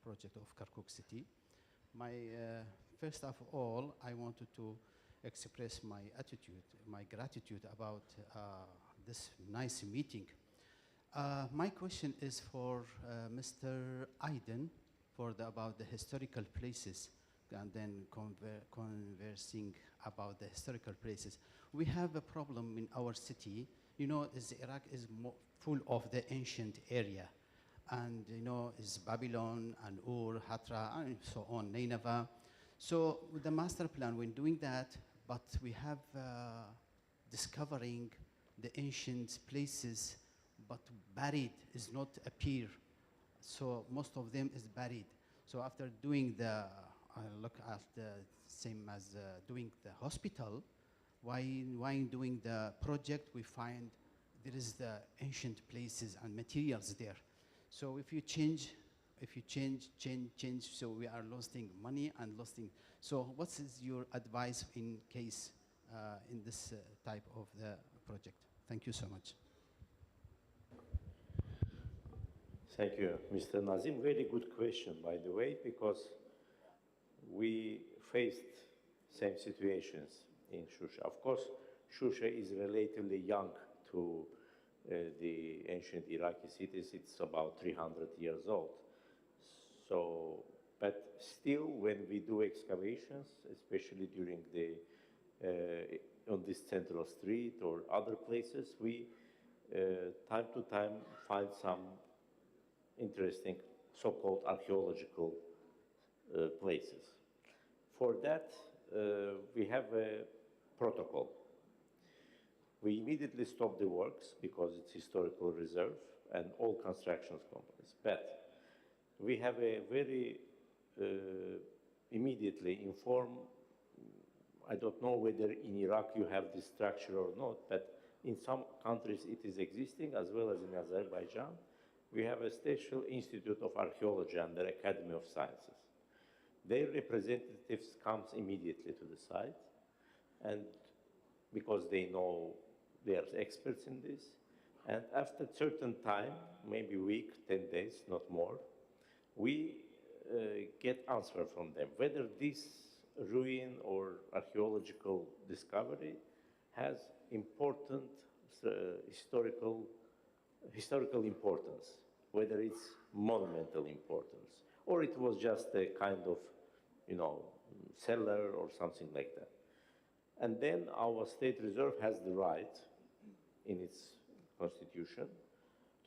Project of Kirkuk City. First of all, I wanted to express my attitude, my gratitude about this nice meeting. My question is for Mr. Aiden about the historical places, and then conversing about the historical places. We have a problem in our city. You know, Iraq is full of the ancient area. and is Babylon and Ur, Hatra, and so on, Nineveh. So with the master plan, when doing that, but we have discovering the ancient places, but buried is not appear. So most of them is buried. So after doing the, look at the same as doing the hospital, while doing the project, we find there is the ancient places and materials there. So if you change, so we are losing money and losing. So what is your advice in case in this type of the project? Thank you so much. Thank you, Mr. Nazim. Very good question, by the way, because we faced same situations in Shusha. Of course, Shusha is relatively young to the ancient Iraqi cities. It's about 300 years old. So, but still, when we do excavations, especially during the on this central street or other places, we time to time find some interesting so-called archaeological places. For that, we have a protocol. We immediately stop the works because it's historical reserve and all construction companies. But we have a very immediately inform. I don't know whether in Iraq you have this structure or not, but in some countries it is existing, as well as in Azerbaijan. We have a special institute of archaeology under Academy of Sciences. Their representatives comes immediately to the site, and because they know they are experts in this, and after a certain time, maybe a week, 10 days, not more, we get answer from them whether this ruin or archaeological discovery has important historical importance, whether it's monumental importance, or it was just a kind of, cellar or something like that. And then our state reserve has the right in its constitution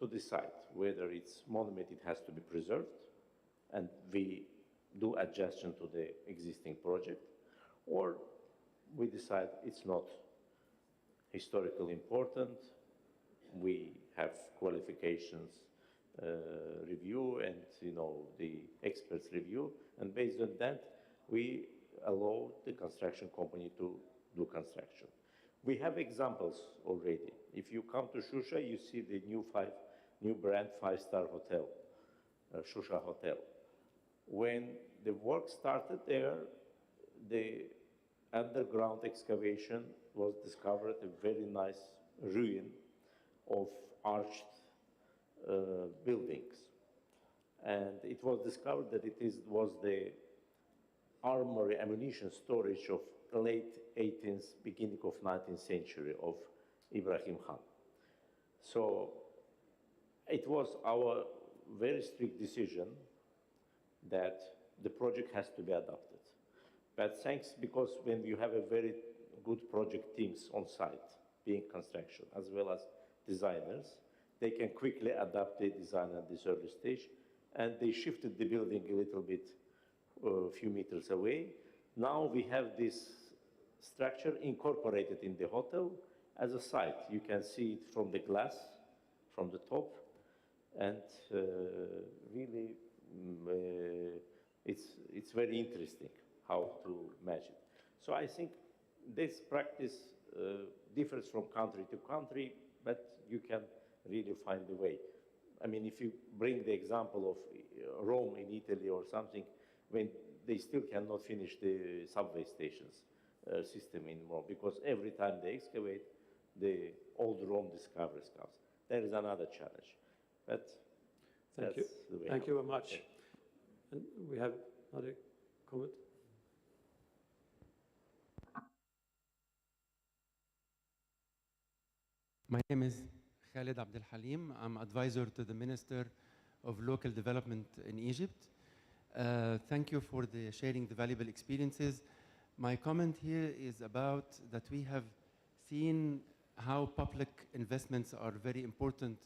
to decide whether it's monument, it has to be preserved, and we do adjustment to the existing project, or we decide it's not historically important. We have qualifications review and the experts review, and based on that, we allow the construction company to do construction. We have examples already. If you come to Shusha, you see the new brand 5-star hotel, Shusha Hotel. When the work started there, the underground excavation was discovered a very nice ruin of arched buildings. And it was discovered that it was the armory ammunition storage of late 18th, beginning of 19th century of Ibrahim Khan. So it was our very strict decision that the project has to be adopted. But thanks, because when you have a very good project teams on site, being construction, as well as designers, they can quickly adapt the design at this early stage, and they shifted the building a little bit, a few meters away. Now we have this structure incorporated in the hotel as a site. You can see it from the glass, from the top, and really it's very interesting how to match it. So I think this practice differs from country to country, but you can really find a way. I mean, if you bring the example of Rome in Italy or something, when they still cannot finish the subway stations system in Rome, because every time they excavate, the old Rome discoveries comes. There is another challenge, but Thank you. The way Thank you very much. And we have another comment. My name is Khalid Abdel Halim. I'm advisor to the Minister of Local Development in Egypt. Thank you for sharing the valuable experiences. My comment here is about that we have seen how public investments are very important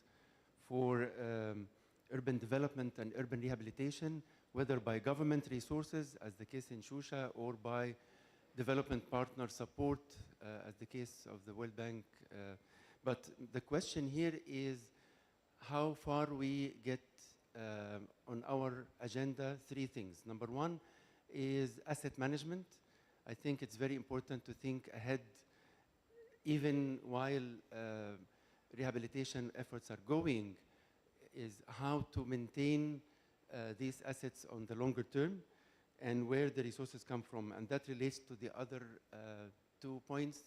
for urban development and urban rehabilitation, whether by government resources, as the case in Shusha, or by development partner support, as the case of the World Bank. But the question here is how far we get on our agenda. Three things. Number one is asset management. I think it's very important to think ahead, even while rehabilitation efforts are going, is how to maintain these assets on the longer term and where the resources come from. And that relates to the other 2 points.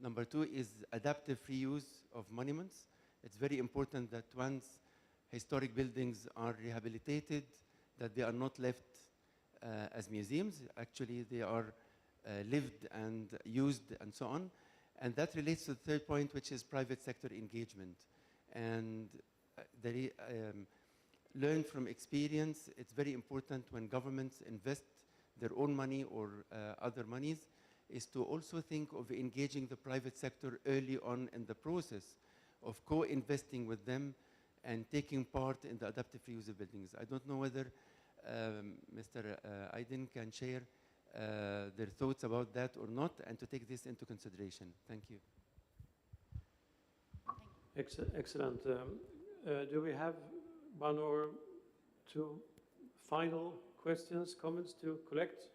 Number two is adaptive reuse of monuments. It's very important that once historic buildings are rehabilitated, that they are not left as museums. Actually, they are lived and used and so on. And that relates to the third point, which is private sector engagement. And learn from experience, it's very important when governments invest their own money or other monies, is to also think of engaging the private sector early on in the process of co-investing with them and taking part in the adaptive reuse of buildings. I don't know whether Mr. Aydin can share their thoughts about that or not, and to take this into consideration. Thank you. Excellent. Do we have one or two final questions, comments to collect?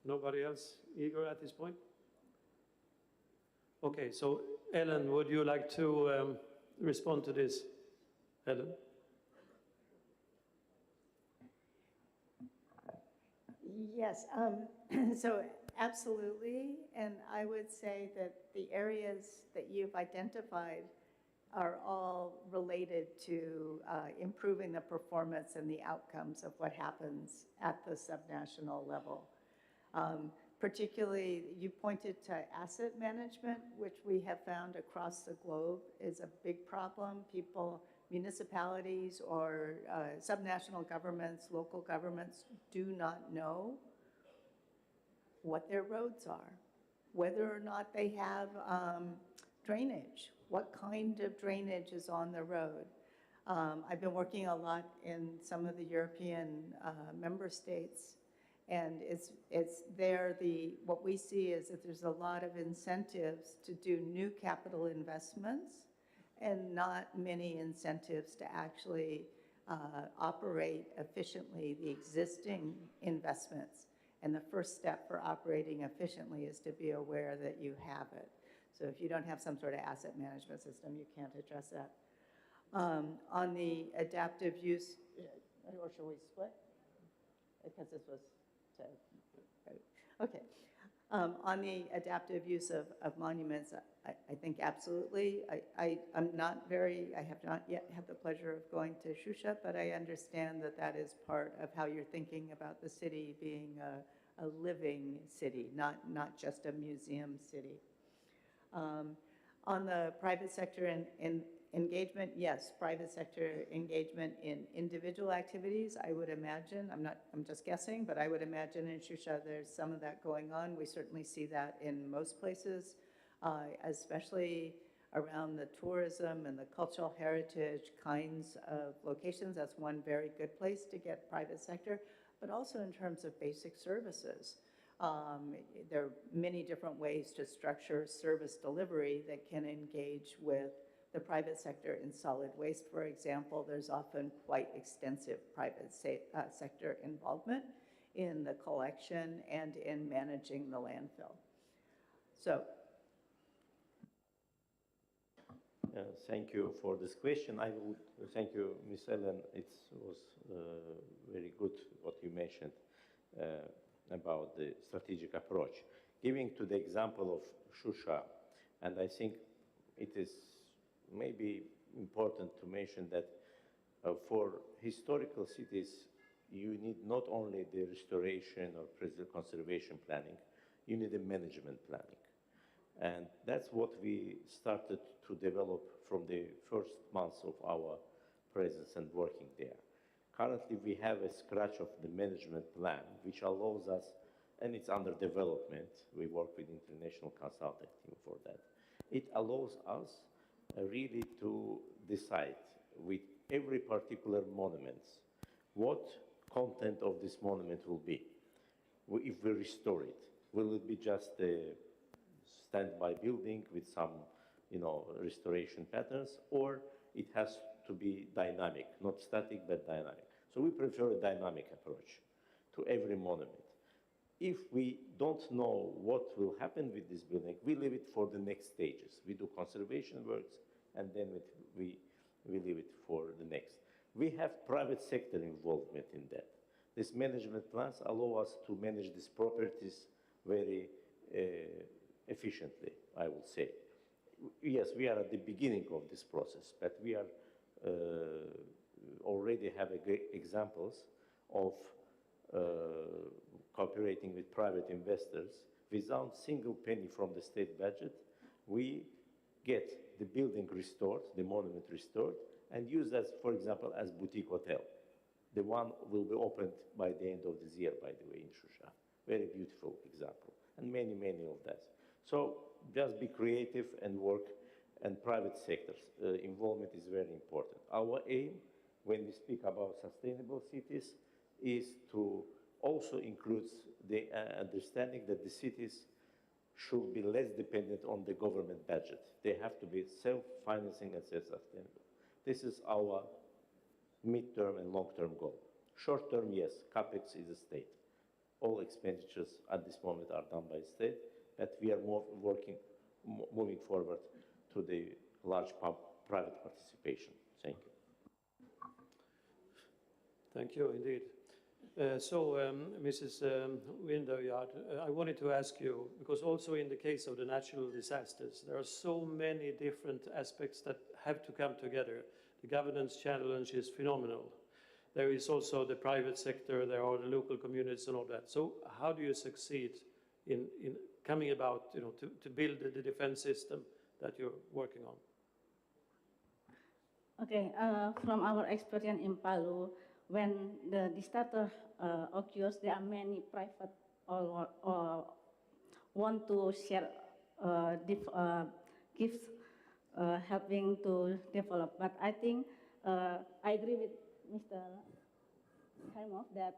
Nobody else eager at this point? Okay, so Ellen, would you like to respond to this? Ellen? Yes, so absolutely, and I would say that the areas that you've identified are all related to improving the performance and the outcomes of what happens at the subnational level. Particularly, you pointed to asset management, which we have found across the globe is a big problem. People, municipalities or subnational governments, local governments do not know what their roads are, whether or not they have drainage, what kind of drainage is on the road. I've been working a lot in some of the European member states, and it's there, what we see is that there's a lot of incentives to do new capital investments and not many incentives to actually operate efficiently the existing investments. And the first step for operating efficiently is to be aware that you have it. So if you don't have some sort of asset management system, you can't address that. On the adaptive use, or shall we split? Because this was okay. On the adaptive use of monuments, I think absolutely. I have not yet had the pleasure of going to Shusha, but I understand that that is part of how you're thinking about the city being a living city, not just a museum city. On the private sector and engagement, yes, private sector engagement in individual activities, I would imagine, I'm just guessing, but I would imagine in Shusha there's some of that going on. We certainly see that in most places, especially around the tourism and the cultural heritage kinds of locations. That's one very good place to get private sector, but also in terms of basic services. There are many different ways to structure service delivery that can engage with the private sector in solid waste, for example. There's often quite extensive private sector involvement in the collection and in managing the landfill. So. Thank you for this question. I would thank you, Ms. Ellen. It was very good what you mentioned about the strategic approach. Giving to the example of Shusha, and I think it is maybe important to mention that for historical cities, you need not only the restoration or conservation planning, you need a management planning. And that's what we started to develop from the first months of our presence and working there. Currently, we have a scratch of the management plan, which allows us, and it's under development, we work with international consulting team for that. It allows us really to decide with every particular monument what content of this monument will be. If we restore it, will it be just a standby building with some, restoration patterns, or it has to be dynamic, not static, but dynamic. So we prefer a dynamic approach to every monument. If we don't know what will happen with this building, we leave it for the next stages. We do conservation works, and then we leave it for the next. We have private sector involvement in that. These management plans allow us to manage these properties very efficiently, I would say. Yes, we are at the beginning of this process, but we are already have great examples of cooperating with private investors. Without single penny from the state budget, we get the building restored, the monument restored, and use that, for example, as boutique hotel. The one will be opened by the end of this year, by the way, in Shusha. Very beautiful example, and many, many of that. So just be creative and work, and private sectors involvement is very important. Our aim, when we speak about sustainable cities, is to also include the understanding that the cities should be less dependent on the government budget. They have to be self-financing and self-sustainable. This is our mid-term and long-term goal. Short-term, yes, CapEx is a state. All expenditures at this moment are done by state, but we are moving forward to the large private participation. Thank you. Thank you, indeed. Mrs. Winderyard, I wanted to ask you, because also in the case of the natural disasters, there are so many different aspects that have to come together. The governance challenge is phenomenal. There is also the private sector, there are the local communities and all that. So how do you succeed in coming about, to build the defense system that you're working on? Okay, from our experience in Palu, when the disaster occurs, there are many private or want to share gifts helping to develop. But I think I agree with Mr. Khaimov that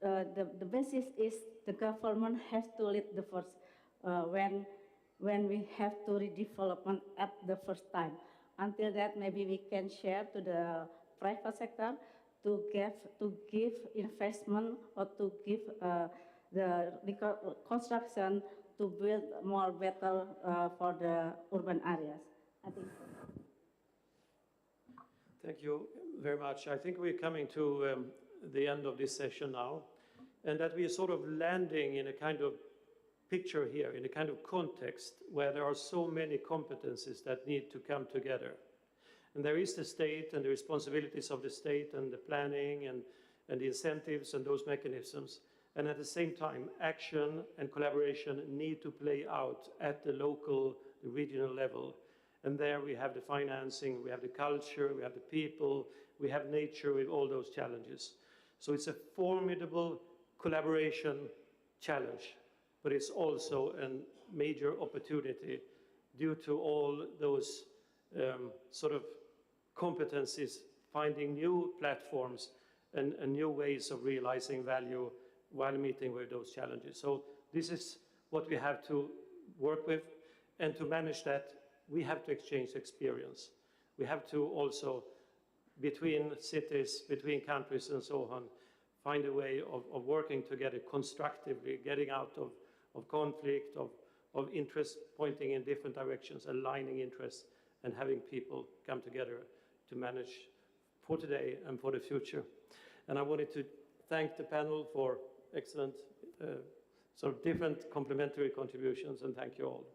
the basis is the government has to lead the first when we have to redevelopment at the first time. Until that, maybe we can share to the private sector to give investment or to give the construction to build more better for the urban areas. I think so. Thank you very much. I think we're coming to the end of this session now, and that we are sort of landing in a kind of picture here, in a kind of context where there are so many competencies that need to come together. And there is the state and the responsibilities of the state and the planning and the incentives and those mechanisms. And at the same time, action and collaboration need to play out at the local, the regional level. And there we have the financing, we have the culture, we have the people, we have nature with all those challenges. So it's a formidable collaboration challenge, but it's also a major opportunity due to all those sort of competencies, finding new platforms and new ways of realizing value while meeting with those challenges. So this is what we have to work with, and to manage that, we have to exchange experience. We have to also, between cities, between countries and so on, find a way of working together constructively, getting out of conflict, of interest pointing in different directions, aligning interests, and having people come together to manage for today and for the future. And I wanted to thank the panel for excellent, sort of different complementary contributions, and thank you all.